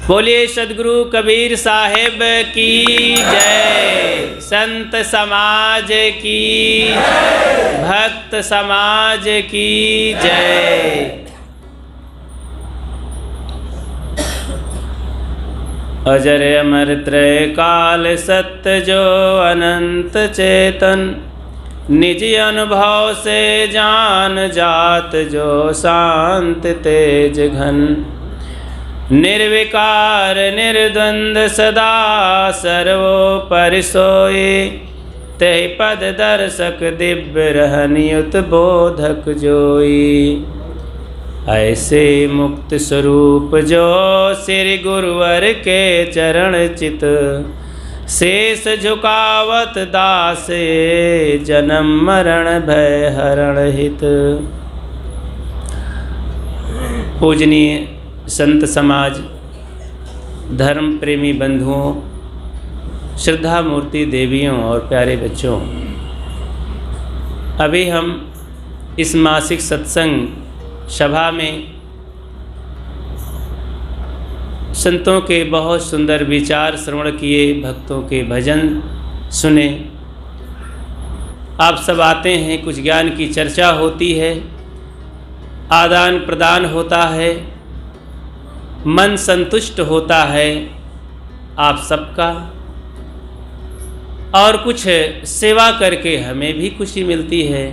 बोलिए सदगुरु कबीर साहिब की जय, संत समाज की, भक्त समाज की जय। अजर अमर त्रय काल सत्य जो अनंत चेतन, निज अनुभव से जान जात जो शांत तेज घन, निर्विकार निर्द्वंद सदा सर्वोपरि सोए, तेहि पद दर्शक दिव्य रहनियुत बोधक जोई। ऐसे मुक्त स्वरूप जो श्री गुरुवर के चरण चित, शेष झुकावत दासे जन्म मरण भय हरण हित। पूजनीय संत समाज, धर्म प्रेमी बंधुओं, श्रद्धा मूर्ति देवियों और प्यारे बच्चों, अभी हम इस मासिक सत्संग सभा में संतों के बहुत सुंदर विचार श्रवण किए, भक्तों के भजन सुने। आप सब आते हैं, कुछ ज्ञान की चर्चा होती है, आदान प्रदान होता है, मन संतुष्ट होता है आप सबका, और कुछ सेवा करके हमें भी खुशी मिलती है।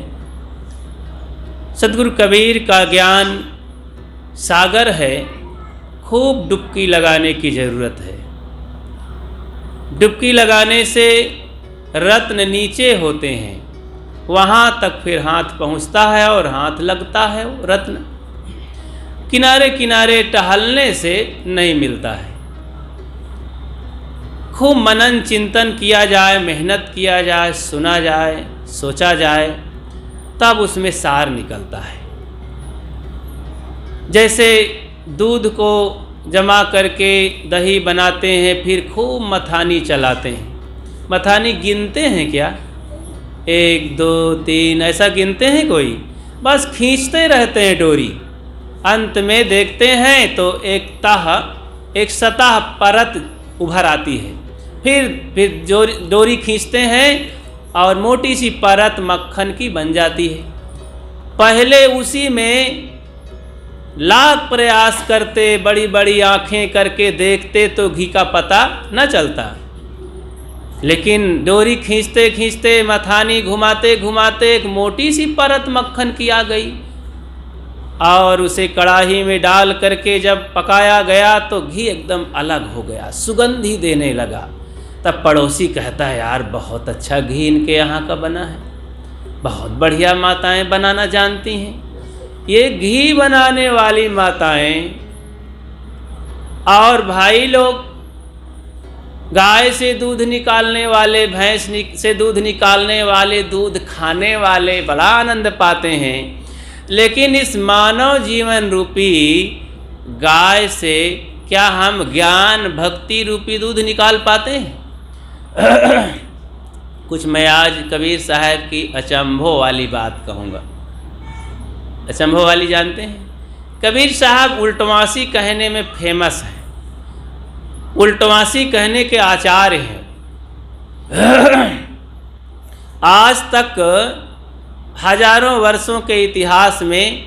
सदगुरु कबीर का ज्ञान सागर है, खूब डुबकी लगाने की ज़रूरत है। डुबकी लगाने से रत्न नीचे होते हैं, वहाँ तक फिर हाथ पहुँचता है और हाथ लगता है रत्न। किनारे किनारे टहलने से नहीं मिलता है। खूब मनन चिंतन किया जाए, मेहनत किया जाए, सुना जाए, सोचा जाए, तब उसमें सार निकलता है। जैसे दूध को जमा करके दही बनाते हैं, फिर खूब मथानी चलाते हैं। मथानी गिनते हैं क्या? 1 2 3 ऐसा गिनते हैं कोई? बस खींचते रहते हैं डोरी। अंत में देखते हैं तो एक सतह परत उभर आती है। फिर डोरी खींचते हैं और मोटी सी परत मक्खन की बन जाती है। पहले उसी में लाख प्रयास करते, बड़ी बड़ी आंखें करके देखते तो घी का पता न चलता, लेकिन डोरी खींचते खींचते, मथानी घुमाते घुमाते एक मोटी सी परत मक्खन की आ गई, और उसे कढ़ाई में डाल करके जब पकाया गया तो घी एकदम अलग हो गया, सुगंधी देने लगा। तब पड़ोसी कहता है, यार बहुत अच्छा घी इनके यहाँ का बना है, बहुत बढ़िया माताएं बनाना जानती हैं। ये घी बनाने वाली माताएं और भाई लोग गाय से दूध निकालने वाले, भैंस से दूध निकालने वाले, दूध खाने वाले बड़ा आनंद पाते हैं। लेकिन इस मानव जीवन रूपी गाय से क्या हम ज्ञान भक्ति रूपी दूध निकाल पाते हैं? कुछ मैं आज कबीर साहब की अचंभो वाली बात कहूँगा। अचंभो वाली जानते हैं? कबीर साहब उल्टवासी कहने में फेमस हैं, उल्टवासी कहने के आचार्य हैं। आज तक हजारों वर्षों के इतिहास में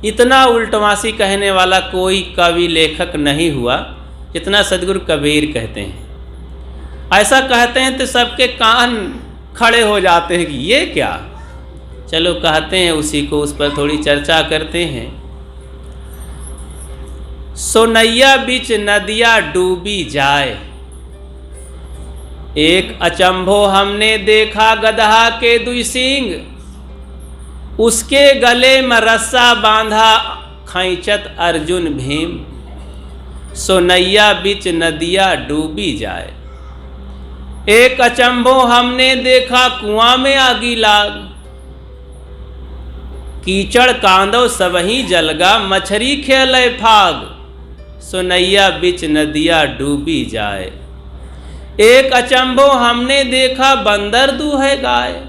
इतना उल्टवासी कहने वाला कोई कवि लेखक नहीं हुआ जितना सदगुरु कबीर कहते हैं। ऐसा कहते हैं तो सबके कान खड़े हो जाते हैं कि ये क्या। चलो कहते हैं उसी को, उस पर थोड़ी चर्चा करते हैं। सोनैया बीच नदिया डूबी जाए, एक अचंभो हमने देखा गदहा के दुई सींग, उसके गले में रस्सा बांधा खैंचत अर्जुन भीम, सोनैया बीच नदिया डूबी जाए। एक अचंभो हमने देखा कुआं में आगी लाग, कीचड़ कांदो सबही जलगा मछरी खेले फाग, सोनैया बीच नदिया डूबी जाए। एक अचंभो हमने देखा बंदर दूहे गाय,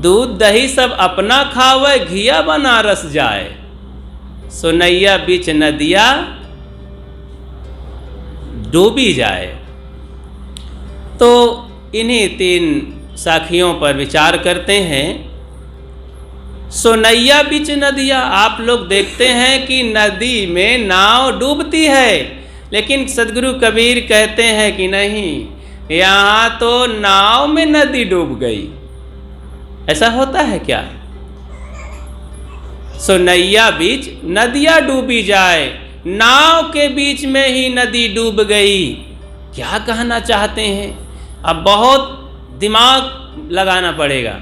दूध दही सब अपना खावे घिया बनारस जाए, सोनैया बीच नदिया डूबी जाए। तो इन्हीं 3 साखियों पर विचार करते हैं। सो नैया बीच नदिया, आप लोग देखते हैं कि नदी में नाव डूबती है, लेकिन सदगुरु कबीर कहते हैं कि नहीं, यहाँ तो नाव में नदी डूब गई। ऐसा होता है क्या? सो नैया बीच नदिया डूबी जाए, नाव के बीच में ही नदी डूब गई। क्या कहना चाहते हैं? अब बहुत दिमाग लगाना पड़ेगा।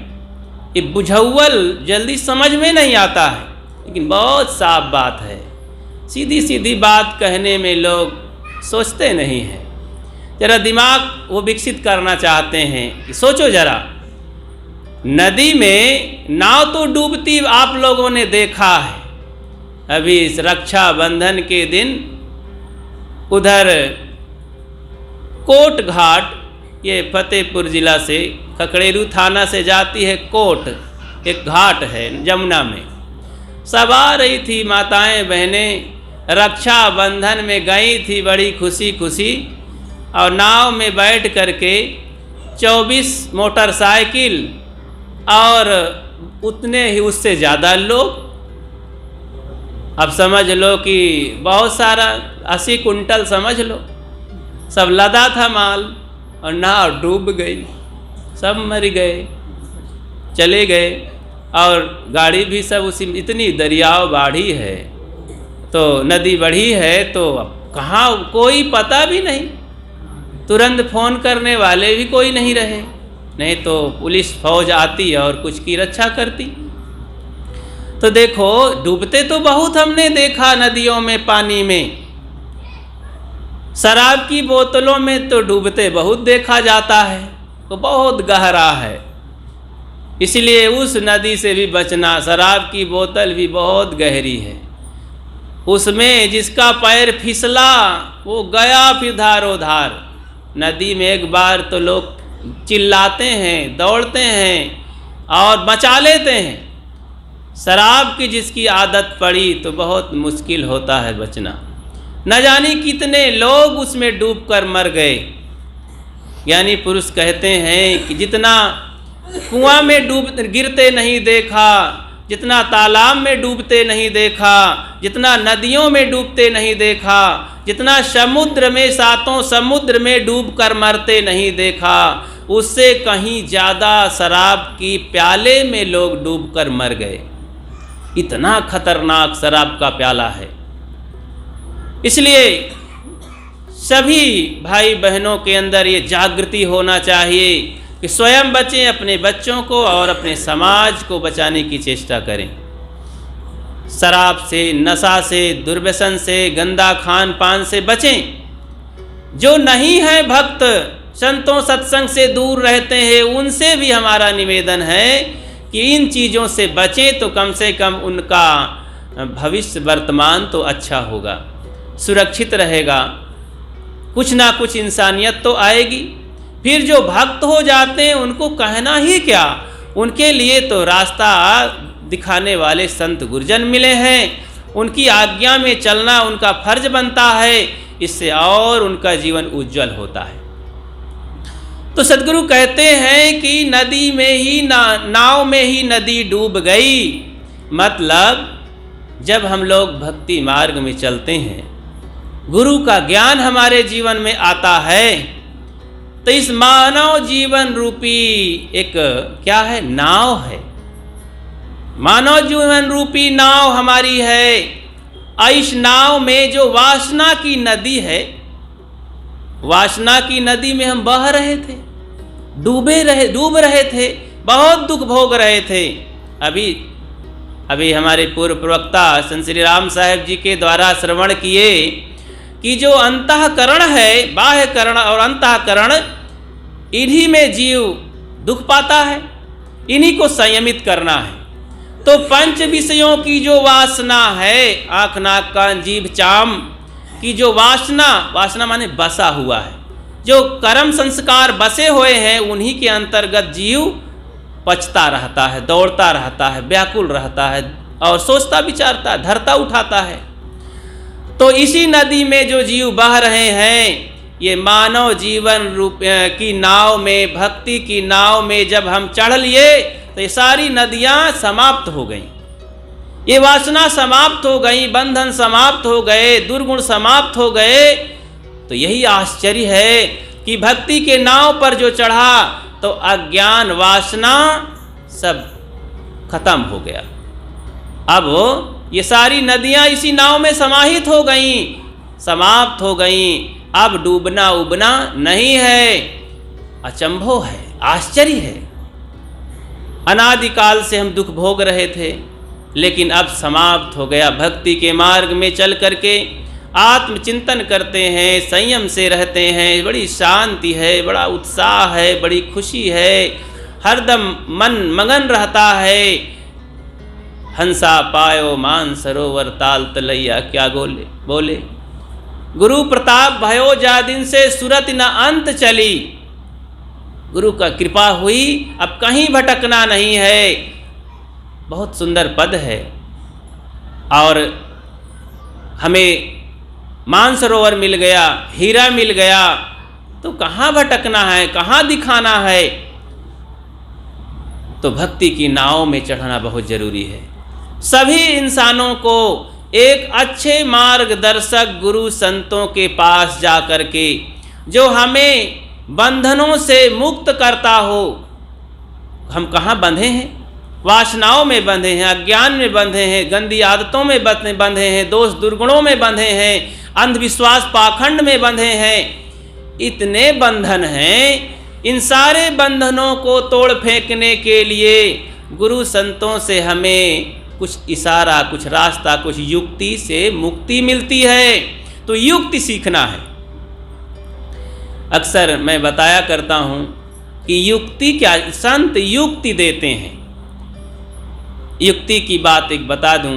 ये बुझौल जल्दी समझ में नहीं आता है, लेकिन बहुत साफ बात है। सीधी सीधी बात कहने में लोग सोचते नहीं हैं। जरा दिमाग वो विकसित करना चाहते हैं कि सोचो जरा, नदी में नाव तो डूबती आप लोगों ने देखा है। अभी इस रक्षाबंधन के दिन उधर कोट घाट, ये फतेहपुर ज़िला से खकड़ेरू थाना से जाती है कोट, एक घाट है जमुना में। सब आ रही थी माताएं बहनें, रक्षाबंधन में गई थी बड़ी खुशी खुशी, और नाव में बैठ करके 24 मोटरसाइकिल और उतने ही उससे ज़्यादा लोग। अब समझ लो कि बहुत सारा 80 कुंटल समझ लो, सब लदा था माल, और नाव डूब गई, सब मर गए, चले गए। और गाड़ी भी सब उसी, इतनी दरियाव बाढ़ी है, तो नदी बढ़ी है, तो कहाँ कोई पता भी नहीं। तुरंत फ़ोन करने वाले भी कोई नहीं रहे, नहीं तो पुलिस फौज आती और कुछ की रक्षा करती। तो देखो, डूबते तो बहुत हमने देखा नदियों में, पानी में। शराब की बोतलों में तो डूबते बहुत देखा जाता है, तो बहुत गहरा है, इसलिए उस नदी से भी बचना। शराब की बोतल भी बहुत गहरी है, उसमें जिसका पैर फिसला वो गया फिर धारो धार। नदी में एक बार तो लोग चिल्लाते हैं, दौड़ते हैं और बचा लेते हैं। शराब की जिसकी आदत पड़ी तो बहुत मुश्किल होता है बचना। न जाने कितने लोग उसमें डूबकर मर गए। ज्ञानी पुरुष कहते हैं कि जितना कुआं में गिरते नहीं देखा, जितना तालाब में डूबते नहीं देखा, जितना नदियों में डूबते नहीं देखा, जितना समुद्र में, 7 समुद्र में डूबकर मरते नहीं देखा, उससे कहीं ज़्यादा शराब की प्याले में लोग डूबकर मर गए। इतना खतरनाक शराब का प्याला है। इसलिए सभी भाई बहनों के अंदर ये जागृति होना चाहिए कि स्वयं बचें, अपने बच्चों को और अपने समाज को बचाने की चेष्टा करें। शराब से, नशा से, दुर्व्यसन से, गंदा खान पान से बचें। जो नहीं है भक्त, संतों सत्संग से दूर रहते हैं, उनसे भी हमारा निवेदन है कि इन चीज़ों से बचें, तो कम से कम उनका भविष्य वर्तमान तो अच्छा होगा, सुरक्षित रहेगा, कुछ ना कुछ इंसानियत तो आएगी। फिर जो भक्त हो जाते हैं उनको कहना ही क्या, उनके लिए तो रास्ता दिखाने वाले संत गुरुजन मिले हैं, उनकी आज्ञा में चलना उनका फर्ज बनता है, इससे और उनका जीवन उज्जवल होता है। तो सद्गुरु कहते हैं कि नदी में ही नाव में ही नदी डूब गई। मतलब जब हम लोग भक्ति मार्ग में चलते हैं, गुरु का ज्ञान हमारे जीवन में आता है, तो इस मानव जीवन रूपी एक क्या है, नाव है। मानव जीवन रूपी नाव हमारी है। इस नाव में जो वासना की नदी है, वासना की नदी में हम बह रहे थे, डूब रहे थे, बहुत दुख भोग रहे थे। अभी हमारे पूर्व प्रवक्ता संत श्री राम साहेब जी के द्वारा श्रवण किए कि जो अंतःकरण है, बाह्यकरण और अंतःकरण, इन्हीं में जीव दुख पाता है, इन्हीं को संयमित करना है। तो पंच विषयों की जो वासना है, आँख नाक कान जीभ चाम की जो वासना माने बसा हुआ है, जो कर्म संस्कार बसे हुए हैं, उन्हीं के अंतर्गत जीव पचता रहता है, दौड़ता रहता है, व्याकुल रहता है और सोचता विचारता, धरता उठाता है। तो इसी नदी में जो जीव बह रहे हैं, ये मानव जीवन रूप की नाव में, भक्ति की नाव में जब हम चढ़ लिए तो ये सारी नदियाँ समाप्त हो गईं, ये वासना समाप्त हो गई, बंधन समाप्त हो गए, दुर्गुण समाप्त हो गए। तो यही आश्चर्य है कि भक्ति के नाव पर जो चढ़ा तो अज्ञान वासना सब खत्म हो गया। अब ये सारी नदियाँ इसी नाव में समाहित हो गईं, समाप्त हो गईं। अब डूबना उबना नहीं है। अचंभो है, आश्चर्य है। अनादिकाल से हम दुख भोग रहे थे, लेकिन अब समाप्त हो गया। भक्ति के मार्ग में चल करके आत्मचिंतन करते हैं, संयम से रहते हैं, बड़ी शांति है, बड़ा उत्साह है, बड़ी खुशी है, हरदम मन मगन रहता है। हंसा पायो मान सरोवर ताल तलैया, क्या बोले गुरु प्रताप भयो जा दिन से सुरत न अंत चली। गुरु का कृपा हुई, अब कहीं भटकना नहीं है। बहुत सुंदर पद है। और हमें मानसरोवर मिल गया, हीरा मिल गया, तो कहाँ भटकना है, कहाँ दिखाना है। तो भक्ति की नाव में चढ़ना बहुत जरूरी है। सभी इंसानों को एक अच्छे मार्गदर्शक गुरु संतों के पास जा कर के, जो हमें बंधनों से मुक्त करता हो। हम कहाँ बंधे हैं? वासनाओं में बंधे हैं, अज्ञान में बंधे हैं, गंदी आदतों में बंधे हैं, दोष दुर्गुणों में बंधे हैं, अंधविश्वास पाखंड में बंधे हैं। इतने बंधन हैं। इन सारे बंधनों को तोड़ फेंकने के लिए गुरु संतों से हमें कुछ इशारा, कुछ रास्ता, कुछ युक्ति से मुक्ति मिलती है। तो युक्ति सीखना है। अक्सर मैं बताया करता हूँ कि युक्ति क्या, संत युक्ति देते हैं। युक्ति की बात एक बता दूं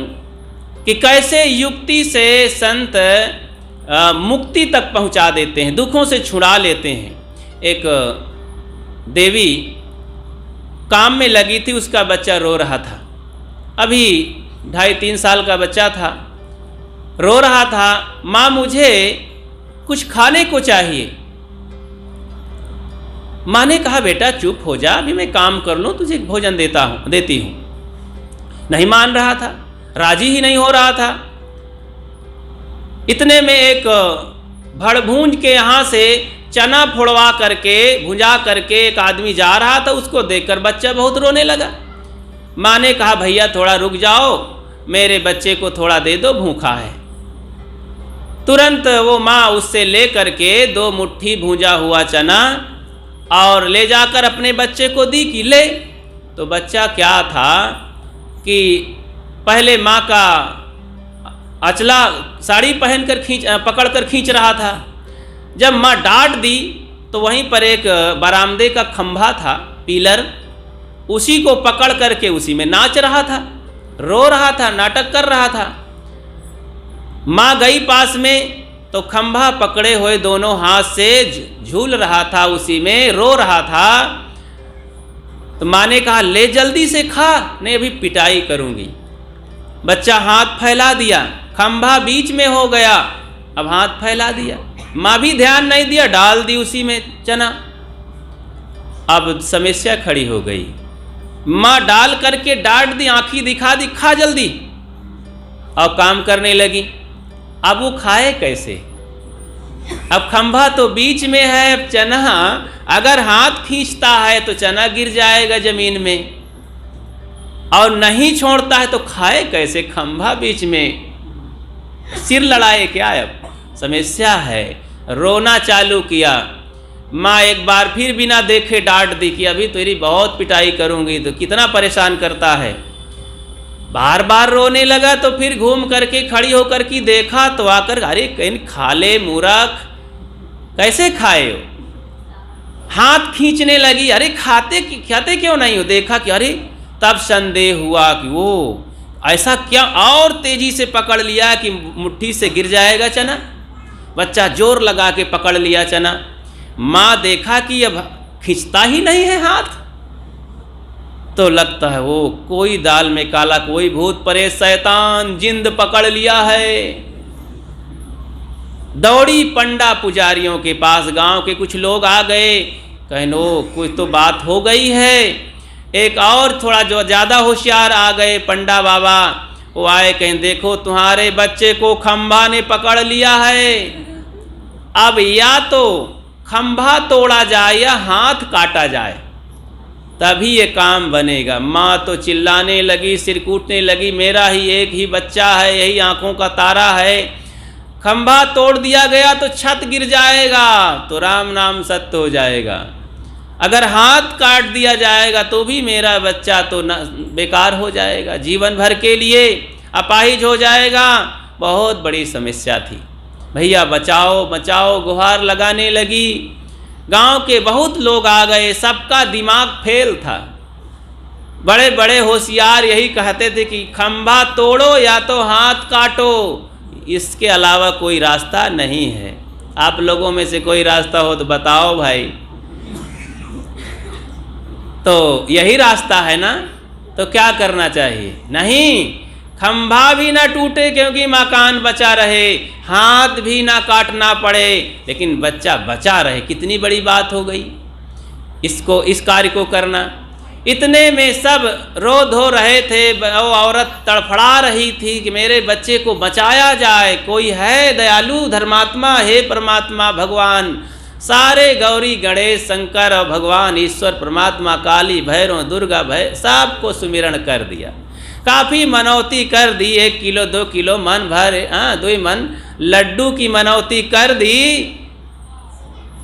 कि कैसे युक्ति से संत मुक्ति तक पहुंचा देते हैं, दुखों से छुड़ा लेते हैं। एक देवी काम में लगी थी, उसका बच्चा रो रहा था। अभी 2.5-3 साल का बच्चा था, रो रहा था, माँ मुझे कुछ खाने को चाहिए। माँ ने कहा बेटा चुप हो जा, अभी मैं काम कर लूँ, तुझे भोजन देती हूँ। नहीं मान रहा था, राजी ही नहीं हो रहा था। इतने में एक भड़भूंज के यहाँ से चना फोड़वा करके, भुंजा करके एक आदमी जा रहा था, उसको देखकर बच्चा बहुत रोने लगा। माँ ने कहा भैया थोड़ा रुक जाओ, मेरे बच्चे को थोड़ा दे दो, भूखा है। तुरंत वो माँ उससे ले करके 2 मुट्ठी भूंजा हुआ चना और ले जाकर अपने बच्चे को दी कि ले। तो बच्चा क्या था कि पहले माँ का अचला साड़ी पहनकर पकड़कर खींच रहा था। जब माँ डांट दी तो वहीं पर एक बरामदे का खंभा था, पिलर, उसी को पकड़ करके उसी में नाच रहा था, रो रहा था, नाटक कर रहा था। माँ गई पास में तो खंभा पकड़े हुए दोनों हाथ से झूल रहा था, उसी में रो रहा था। तो माँ ने कहा ले जल्दी से खा, नहीं अभी पिटाई करूँगी। बच्चा हाथ फैला दिया, खंभा बीच में हो गया, अब हाथ फैला दिया। माँ भी ध्यान नहीं दिया, डाल दी उसी में चना। अब समस्या खड़ी हो गई। माँ डाल करके डांट दी, आंखी दिखा दी, खा जल्दी, और काम करने लगी। अब वो खाए कैसे? अब खंभा तो बीच में है, अब चना अगर हाथ खींचता है तो चना गिर जाएगा जमीन में, और नहीं छोड़ता है तो खाए कैसे? खंभा बीच में, सिर लड़ाए क्या? अब समस्या है। रोना चालू किया। माँ एक बार फिर बिना देखे डांट दी कि अभी तेरी बहुत पिटाई करूँगी। तो कितना परेशान करता है। बार बार रोने लगा तो फिर घूम करके खड़ी होकर के देखा तो आकर अरे कहीं खा ले मूर्ख, कैसे खाए हो? हाथ खींचने लगी, अरे खाते क्यों नहीं हो? देखा कि अरे, तब संदेह हुआ कि वो ऐसा क्या, और तेजी से पकड़ लिया कि मुट्ठी से गिर जाएगा चना। बच्चा जोर लगा के पकड़ लिया चना। माँ देखा कि अब खींचता ही नहीं है हाथ, तो लगता है वो कोई दाल में काला, कोई भूत परे शैतान जिंद पकड़ लिया है। दौड़ी पंडा पुजारियों के पास। गांव के कुछ लोग आ गए, कहनो कुछ तो बात हो गई है। एक और थोड़ा जो ज़्यादा होशियार आ गए पंडा बाबा, वो आए, कहें देखो तुम्हारे बच्चे को खंभा ने पकड़ लिया है, अब या तो खंभा तोड़ा जाए या हाथ काटा जाए, तभी ये काम बनेगा। माँ तो चिल्लाने लगी, सिर कूटने लगी, मेरा ही एक ही बच्चा है, यही आंखों का तारा है, खंभा तोड़ दिया गया तो छत गिर जाएगा तो राम नाम सत्य हो जाएगा, अगर हाथ काट दिया जाएगा तो भी मेरा बच्चा तो बेकार हो जाएगा, जीवन भर के लिए अपाहिज हो जाएगा। बहुत बड़ी समस्या थी। भैया बचाओ बचाओ गुहार लगाने लगी। गांव के बहुत लोग आ गए, सबका दिमाग फेल था। बड़े बड़े होशियार यही कहते थे कि खंभा तोड़ो या तो हाथ काटो, इसके अलावा कोई रास्ता नहीं है। आप लोगों में से कोई रास्ता हो तो बताओ भाई। तो यही रास्ता है ना, तो क्या करना चाहिए? नहीं, खंभा भी ना टूटे क्योंकि मकान बचा रहे, हाथ भी ना काटना पड़े लेकिन बच्चा बचा रहे, कितनी बड़ी बात हो गई इसको, इस कार्य को करना। इतने में सब रो धो रहे थे, वो औरत तड़फड़ा रही थी कि मेरे बच्चे को बचाया जाए, कोई है दयालु धर्मात्मा, हे परमात्मा भगवान। सारे गौरी गणेश शंकर और भगवान ईश्वर परमात्मा काली भैरव दुर्गा सबको सुमिरण कर दिया, काफ़ी मनौती कर दी, 1 किलो 2 किलो मन भर 2 मन लड्डू की मनौती कर दी,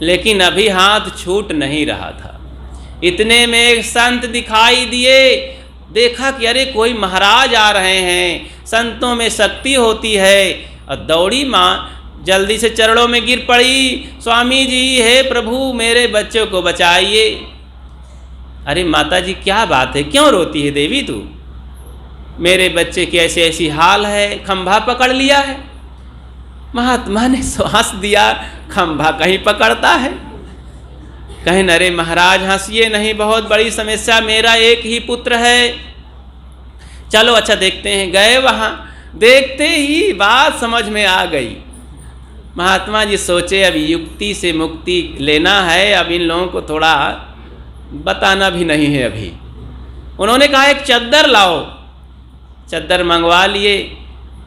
लेकिन अभी हाथ छूट नहीं रहा था। इतने में एक संत दिखाई दिए, देखा कि अरे कोई महाराज आ रहे हैं, संतों में शक्ति होती है, और दौड़ी माँ जल्दी से चरणों में गिर पड़ी, स्वामी जी हे प्रभु मेरे बच्चों को बचाइए। अरे माता जी क्या बात है, क्यों रोती है देवी तू? मेरे बच्चे की ऐसी ऐसी हाल है, खंभा पकड़ लिया है। महात्मा ने हंस दिया, खंभा कहीं पकड़ता है? कहें अरे महाराज हंसिए नहीं, बहुत बड़ी समस्या, मेरा एक ही पुत्र है, चलो अच्छा देखते हैं। गए वहाँ, देखते ही बात समझ में आ गई। महात्मा जी सोचे अब युक्ति से मुक्ति लेना है, अब इन लोगों को थोड़ा बताना भी नहीं है अभी। उन्होंने कहा एक चद्दर लाओ, चद्दर मंगवा लिए।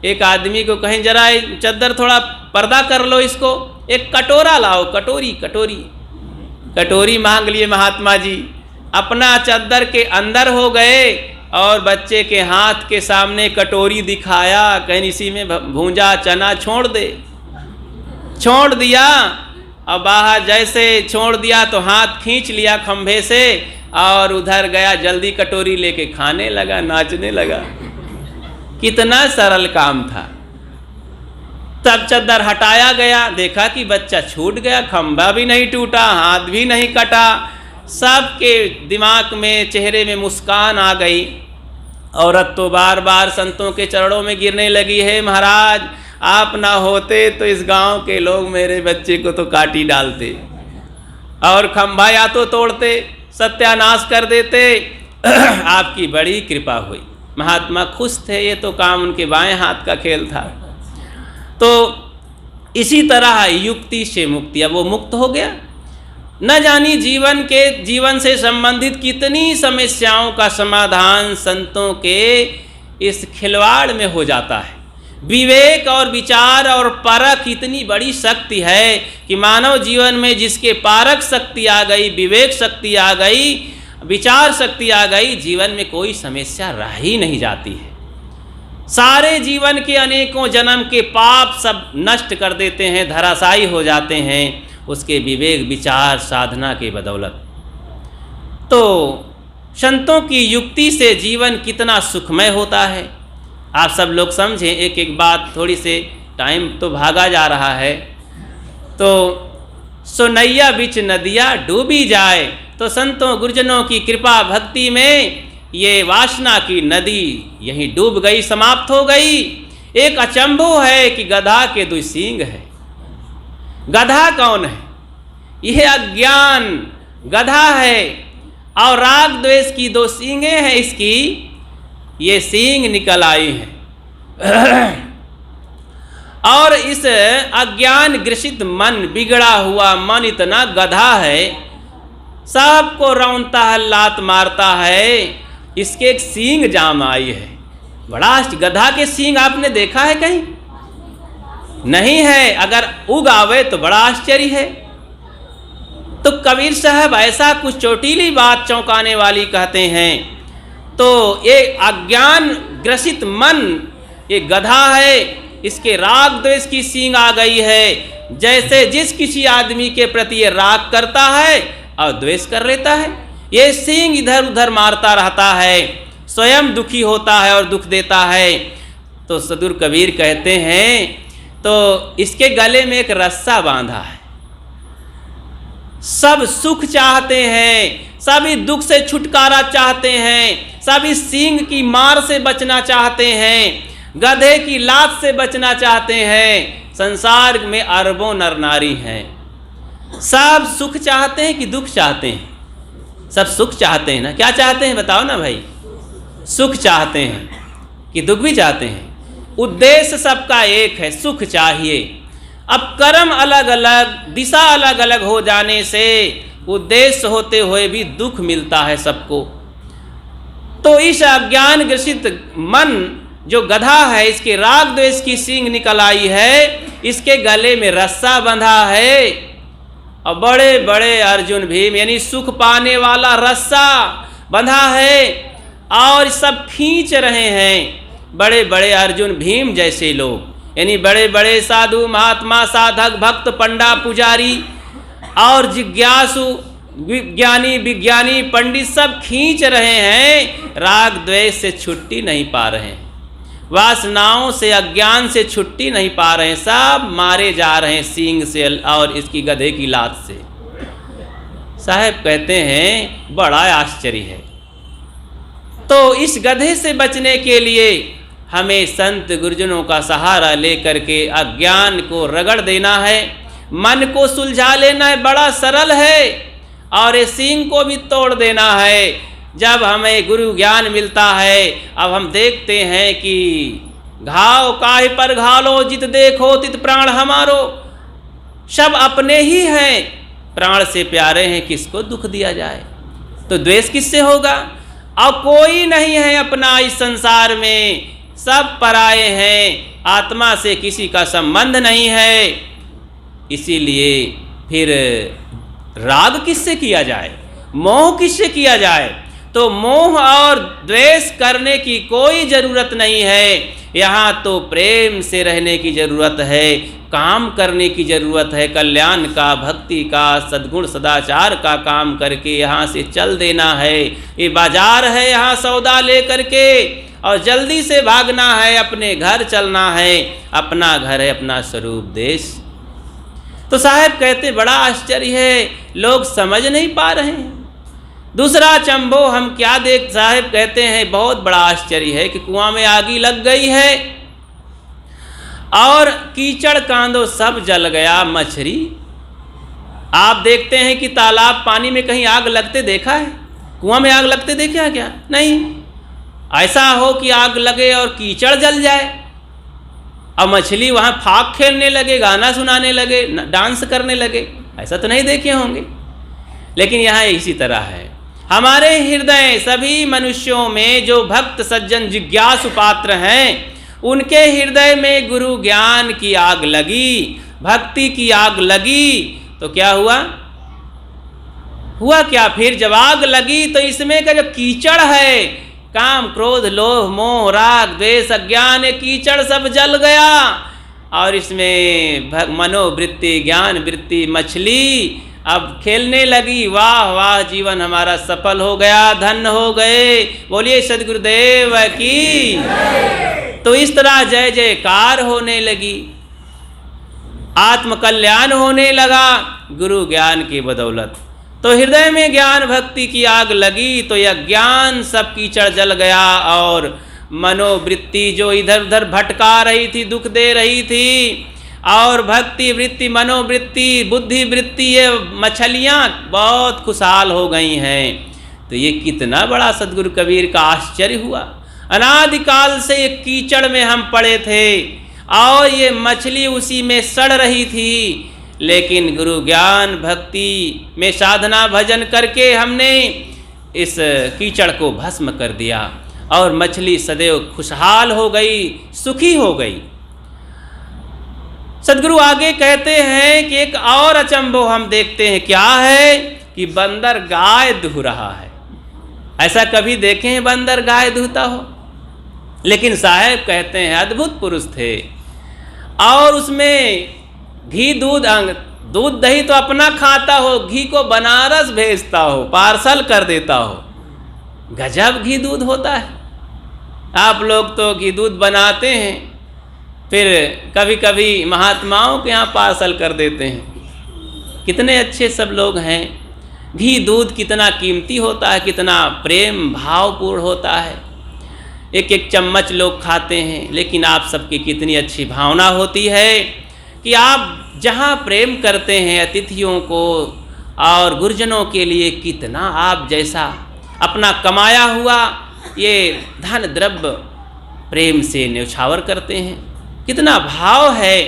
एक आदमी को कहें जरा चद्दर थोड़ा पर्दा कर लो इसको। एक कटोरा लाओ, कटोरी मांग लिए महात्मा जी। अपना चद्दर के अंदर हो गए और बच्चे के हाथ के सामने कटोरी दिखाया, कहीं इसी में भूंजा चना छोड़ दिया, और बाहर जैसे छोड़ दिया तो हाथ खींच लिया खंभे से और उधर गया, जल्दी कटोरी लेके खाने लगा, नाचने लगा। कितना सरल काम था। तब चद्दर हटाया गया, देखा कि बच्चा छूट गया, खंभा भी नहीं टूटा, हाथ भी नहीं कटा। सबके दिमाग में, चेहरे में मुस्कान आ गई। औरत तो बार बार संतों के चरणों में गिरने लगी, है महाराज आप ना होते तो इस गांव के लोग मेरे बच्चे को तो काटी डालते और खंभा या तो तोड़ते, सत्यानाश कर देते। आपकी बड़ी कृपा हुई। महात्मा खुश थे, ये तो काम उनके बाएं हाथ का खेल था। तो इसी तरह युक्ति से मुक्ति, अब वो मुक्त हो गया। न जानी जीवन से संबंधित कितनी समस्याओं का समाधान संतों के इस खिलवाड़ में हो जाता है। विवेक और विचार और परख इतनी बड़ी शक्ति है कि मानव जीवन में जिसके पारक शक्ति आ गई, विवेक शक्ति आ गई, विचार शक्ति आ गई, जीवन में कोई समस्या रह ही नहीं जाती है। सारे जीवन के अनेकों जन्म के पाप सब नष्ट कर देते हैं, धराशायी हो जाते हैं उसके विवेक विचार साधना के बदौलत। तो संतों की युक्ति से जीवन कितना सुखमय होता है, आप सब लोग समझें। एक एक बात, थोड़ी से टाइम तो भागा जा रहा है। तो सोनैया बिच नदिया डूबी जाए, तो संतों गुरुजनों की कृपा भक्ति में ये वासना की नदी यहीं डूब गई, समाप्त हो गई। एक अचंभो है कि गधा के 2 सींग है। गधा कौन है? यह अज्ञान गधा है, और राग द्वेष की 2 सींगें हैं इसकी, ये सींग निकल आई हैं। और इस अज्ञान ग्रसित मन, बिगड़ा हुआ मन इतना गधा है, सबको रौंदता है, लात मारता है। इसके एक सींग जाम आई है। बड़ा गधा के सींग आपने देखा है कहीं? नहीं है। अगर उग आवे तो बड़ा आश्चर्य है। तो कबीर साहब ऐसा कुछ चोटीली बात, चौंकाने वाली कहते हैं। तो ये अज्ञान ग्रसित मन, ये गधा है, इसके राग द्वेष की सींग आ गई है। जैसे जिस किसी आदमी के प्रति ये राग करता है और द्वेष कर लेता है, ये सींग इधर उधर मारता रहता है, स्वयं दुखी होता है और दुख देता है। तो सदगुरु कबीर कहते हैं, तो इसके गले में एक रस्सा बांधा है। सब सुख चाहते हैं, सभी दुख से छुटकारा चाहते हैं, सभी सींग की मार से बचना चाहते हैं, गधे की लात से बचना चाहते हैं। संसार में अरबों नर नारी हैं, सब सुख चाहते हैं कि दुख चाहते हैं? सब सुख चाहते हैं ना। क्या चाहते हैं बताओ ना भाई? सुख चाहते हैं कि दुख भी चाहते हैं? उद्देश्य सबका एक है, सुख चाहिए। अब कर्म अलग अलग, दिशा अलग अलग हो जाने से उद्देश्य होते हुए भी दुख मिलता है सबको। तो इस अज्ञान ग्रसित मन जो गधा है, इसके राग द्वेष की सींग निकल आई है, इसके गले में रस्सा बंधा है। और बड़े बड़े अर्जुन भीम, यानी सुख पाने वाला रस्सा बंधा है और सब खींच रहे हैं। बड़े बड़े अर्जुन भीम जैसे लोग, यानी बड़े बड़े साधु महात्मा, साधक, भक्त, पंडा, पुजारी और जिज्ञासु, विज्ञानी, विज्ञानी, पंडित सब खींच रहे हैं। राग द्वेष से छुट्टी नहीं पा रहे हैं, वासनाओं से, अज्ञान से छुट्टी नहीं पा रहे हैं, सब मारे जा रहे हैं सींग से और इसकी गधे की लात से। साहब कहते हैं बड़ा आश्चर्य है। तो इस गधे से बचने के लिए हमें संत गुरुजनों का सहारा लेकर के अज्ञान को रगड़ देना है, मन को सुलझा लेना है। बड़ा सरल है। और ये सींग को भी तोड़ देना है। जब हमें गुरु ज्ञान मिलता है, अब हम देखते हैं कि घाव काहे पर घालो, जित देखो तित प्राण हमारो। सब अपने ही हैं, प्राण से प्यारे हैं, किसको दुख दिया जाए? तो द्वेष किससे होगा? और कोई नहीं है अपना इस संसार में, सब पराये हैं, आत्मा से किसी का संबंध नहीं है। इसीलिए फिर राग किससे किया जाए, मोह किससे किया जाए? तो मोह और द्वेष करने की कोई ज़रूरत नहीं है। यहाँ तो प्रेम से रहने की ज़रूरत है, काम करने की ज़रूरत है, कल्याण का, भक्ति का, सद्गुण सदाचार का काम करके यहाँ से चल देना है। ये बाजार है, यहाँ सौदा ले करके और जल्दी से भागना है, अपने घर चलना है। अपना घर है अपना स्वरूप देश। तो साहब कहते बड़ा आश्चर्य है, लोग समझ नहीं पा रहे हैं। दूसरा चंबो हम क्या देख, साहब कहते हैं बहुत बड़ा आश्चर्य है कि कुआं में आगी लग गई है और कीचड़ कांदो सब जल गया। मछली, आप देखते हैं कि तालाब पानी में कहीं आग लगते देखा है? कुआं में आग लगते देखा है क्या? नहीं। ऐसा हो कि आग लगे और कीचड़ जल जाए और मछली वहाँ फाक खेलने लगे, गाना सुनाने लगे, डांस करने लगे, ऐसा तो नहीं देखे होंगे। लेकिन यहाँ इसी तरह है। हमारे हृदय सभी मनुष्यों में जो भक्त सज्जन जिज्ञासु पात्र हैं, उनके हृदय में गुरु ज्ञान की आग लगी, भक्ति की आग लगी। तो क्या हुआ? हुआ क्या फिर? जब आग लगी तो इसमें का जो कीचड़ है, काम, क्रोध, लोभ, मोह, राग, द्वेष, अज्ञान, ये कीचड़ सब जल गया और इसमें मनोवृत्ति, ज्ञान वृत्ति, मछली अब खेलने लगी। वाह वाह, जीवन हमारा सफल हो गया, धन्य हो गए। बोलिए सद्गुरुदेव की। तो इस तरह जय जयकार होने लगी, आत्म कल्याण होने लगा गुरु ज्ञान की बदौलत। तो हृदय में ज्ञान भक्ति की आग लगी तो यह ज्ञान सब कीचड़ जल गया और मनोवृत्ति जो इधर उधर भटका रही थी, दुख दे रही थी, और भक्ति वृत्ति, मनोवृत्ति, बुद्धि वृत्ति, ये मछलियाँ बहुत खुशहाल हो गई हैं। तो ये कितना बड़ा सद्गुरु कबीर का आश्चर्य हुआ। अनादिकाल से एक कीचड़ में हम पड़े थे और ये मछली उसी में सड़ रही थी। लेकिन गुरु ज्ञान भक्ति में साधना भजन करके हमने इस कीचड़ को भस्म कर दिया और मछली सदैव खुशहाल हो गई, सुखी हो गई। सदगुरु आगे कहते हैं कि एक और अचंभव हम देखते हैं, क्या है कि बंदर गाय दूह रहा है। ऐसा कभी देखे हैं बंदर गाय दूहता हो? लेकिन साहब कहते हैं अद्भुत पुरुष थे, और उसमें घी दूध दही तो अपना खाता हो, घी को बनारस भेजता हो, पार्सल कर देता हो। गजब घी दूध होता है। आप लोग तो घी दूध बनाते हैं, फिर कभी कभी महात्माओं के यहाँ पार्सल कर देते हैं। कितने अच्छे सब लोग हैं। घी दूध कितना कीमती होता है, कितना प्रेम भावपूर्ण होता है। एक एक चम्मच लोग खाते हैं, लेकिन आप सबकी कितनी अच्छी भावना होती है कि आप जहाँ प्रेम करते हैं अतिथियों को और गुरुजनों के लिए, कितना आप जैसा अपना कमाया हुआ ये धन द्रव्य प्रेम से न्यौछावर करते हैं, कितना भाव है।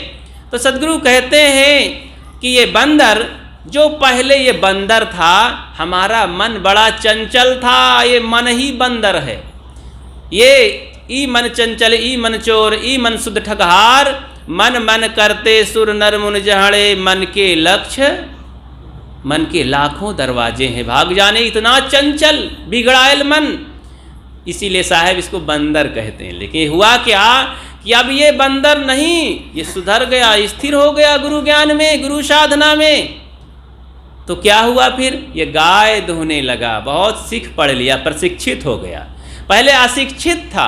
तो सद्गुरु कहते हैं कि ये बंदर, जो पहले ये बंदर था, हमारा मन बड़ा चंचल था, ये मन ही बंदर है। ये ई मन चंचल, ई मन चोर, ई मन शुद्ध ठगहार, मन मन करते सुर नर मुन जहड़े, मन के लक्ष्य मन के लाखों दरवाजे हैं, भाग जाने इतना चंचल बिगड़ायल मन। इसीलिए साहब इसको बंदर कहते हैं। लेकिन हुआ क्या कि अब ये बंदर नहीं, ये सुधर गया, स्थिर हो गया गुरु ज्ञान में, गुरु साधना में। तो क्या हुआ फिर? ये गाय दुहने लगा, बहुत सीख पढ़ लिया, प्रशिक्षित हो गया। पहले अशिक्षित था,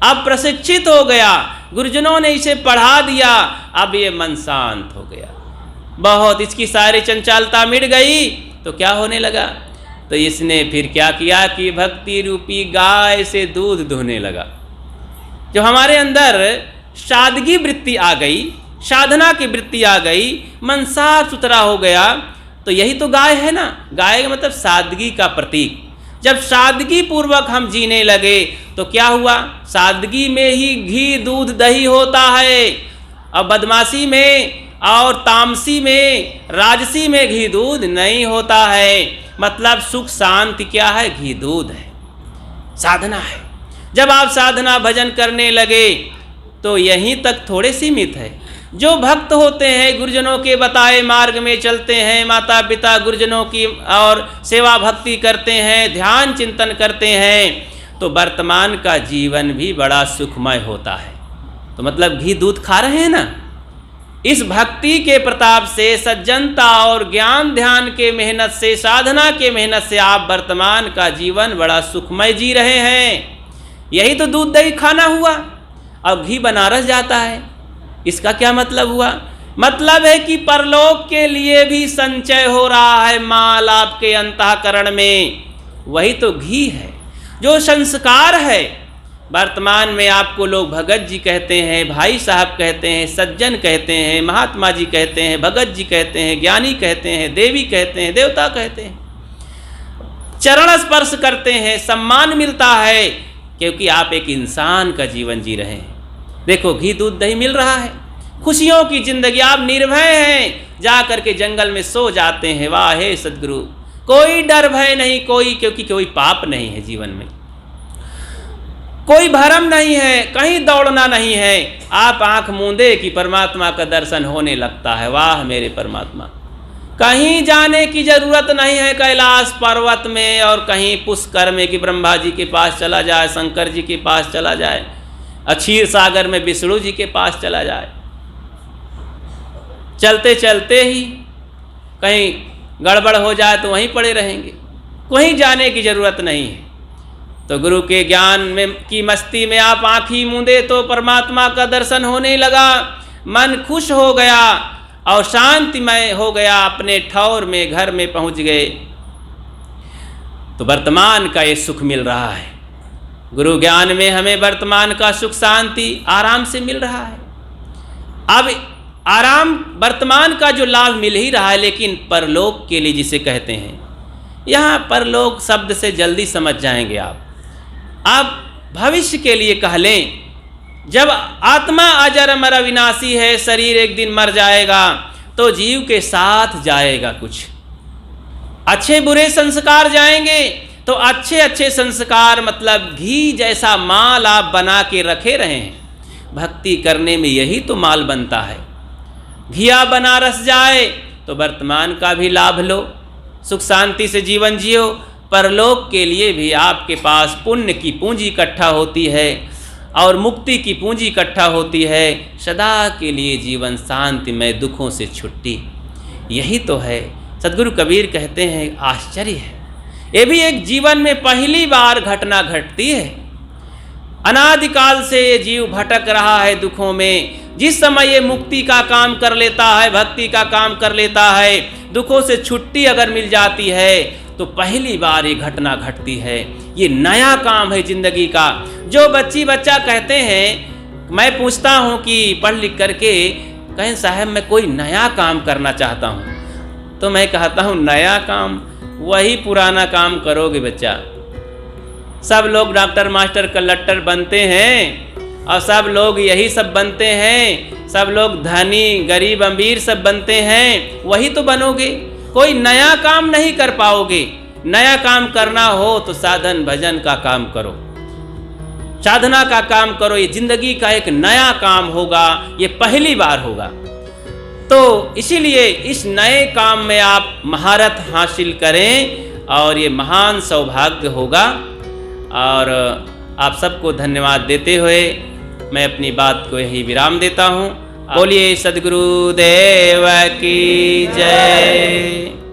अब प्रशिक्षित हो गया, गुरुजनों ने इसे पढ़ा दिया, अब ये मन शांत हो गया, बहुत इसकी सारी चंचलता मिट गई। तो क्या होने लगा? तो इसने फिर क्या किया कि भक्ति रूपी गाय से दूध दुहने लगा। जब हमारे अंदर सादगी वृत्ति आ गई, साधना की वृत्ति आ गई, मन साफ सुथरा हो गया, तो यही तो गाय है ना। गाय का मतलब सादगी का प्रतीक। जब सादगी पूर्वक हम जीने लगे तो क्या हुआ? सादगी में ही घी दूध दही होता है, और बदमाशी में और तामसी में राजसी में घी दूध नहीं होता है। मतलब सुख शांति क्या है? घी दूध है, साधना है। जब आप साधना भजन करने लगे तो यहीं तक थोड़े सीमित है। जो भक्त होते हैं, गुरुजनों के बताए मार्ग में चलते हैं, माता पिता गुरुजनों की और सेवा भक्ति करते हैं, ध्यान चिंतन करते हैं, तो वर्तमान का जीवन भी बड़ा सुखमय होता है। तो मतलब घी दूध खा रहे हैं ना। इस भक्ति के प्रताप से, सज्जनता और ज्ञान ध्यान के मेहनत से, साधना के मेहनत से आप वर्तमान का जीवन बड़ा सुखमय जी रहे हैं। यही तो दूध दही खाना हुआ। अब घी बनारस जाता है, इसका क्या मतलब हुआ? मतलब है कि परलोक के लिए भी संचय हो रहा है माल आपके अंतःकरण में। वही तो घी है, जो संस्कार है। वर्तमान में आपको लोग भगत जी कहते हैं, भाई साहब कहते हैं, सज्जन कहते हैं, महात्मा जी कहते हैं, भगत जी कहते हैं, ज्ञानी कहते हैं, देवी कहते हैं, देवता कहते हैं, चरण स्पर्श करते हैं, सम्मान मिलता है, क्योंकि आप एक इंसान का जीवन जी रहे हैं। देखो घी दूध दही मिल रहा है, खुशियों की जिंदगी, आप निर्भय हैं, जा करके जंगल में सो जाते हैं। वाह हे सद्गुरु, कोई डर भय नहीं, क्योंकि कोई पाप नहीं है जीवन में, कोई भरम नहीं है, कहीं दौड़ना नहीं है। आप आंख मूंदे कि परमात्मा का दर्शन होने लगता है। वाह मेरे परमात्मा, कहीं जाने की जरूरत नहीं है कैलाश पर्वत में, और कहीं पुष्कर में कि ब्रह्मा जी के पास चला जाए, शंकर जी के पास चला जाए, क्षीर सागर में विष्णु जी के पास चला जाए। चलते चलते ही कहीं गड़बड़ हो जाए तो वहीं पड़े रहेंगे, कहीं जाने की जरूरत नहीं है। तो गुरु के ज्ञान में की मस्ती में आप आँखी मूंदे तो परमात्मा का दर्शन होने लगा, मन खुश हो गया और शांतिमय हो गया, अपने ठौर में घर में पहुंच गए। तो वर्तमान का ये सुख मिल रहा है। गुरु ज्ञान में हमें वर्तमान का सुख शांति आराम से मिल रहा है। अब आराम वर्तमान का जो लाभ मिल ही रहा है, लेकिन परलोक के लिए जिसे कहते हैं, यहाँ परलोक शब्द से जल्दी समझ जाएंगे आप भविष्य के लिए कह लें जब आत्मा अजर अमर अविनाशी है, शरीर एक दिन मर जाएगा, तो जीव के साथ जाएगा कुछ। अच्छे बुरे संस्कार जाएंगे, तो अच्छे अच्छे संस्कार मतलब घी जैसा माल आप बना के रखे रहे हैं। भक्ति करने में यही तो माल बनता है। घिया बनारस जाए तो वर्तमान का भी लाभ लो, सुख शांति से जीवन जियो, परलोक के लिए भी आपके पास पुण्य की पूंजी इकट्ठा होती है और मुक्ति की पूंजी इकट्ठा होती है। सदा के लिए जीवन शांतिमय, दुखों से छुट्टी, यही तो है। सद्गुरु कबीर कहते हैं आश्चर्य है, ये भी एक जीवन में पहली बार घटना घटती है। अनादिकाल से ये जीव भटक रहा है दुखों में। जिस समय ये मुक्ति का काम कर लेता है, भक्ति का काम कर लेता है, दुखों से छुट्टी अगर मिल जाती है, तो पहली बार ये घटना घटती है। ये नया काम है जिंदगी का। जो बच्चा कहते हैं, मैं पूछता हूँ कि पढ़ लिख करके कहें साहब मैं कोई नया काम करना चाहता हूँ, तो मैं कहता हूँ नया काम, वही पुराना काम करोगे बच्चा। सब लोग डॉक्टर मास्टर कलेक्टर बनते हैं और सब लोग यही सब बनते हैं, सब लोग धनी गरीब अमीर सब बनते हैं, वही तो बनोगे। कोई नया काम नहीं कर पाओगे। नया काम करना हो तो साधन भजन का काम करो, साधना का काम करो। ये जिंदगी का एक नया काम होगा, ये पहली बार होगा। तो इसीलिए इस नए काम में आप महारत हासिल करें और ये महान सौभाग्य होगा। और आप सबको धन्यवाद देते हुए मैं अपनी बात को यही विराम देता हूँ। बोलिए सद्गुरुदेव की जय।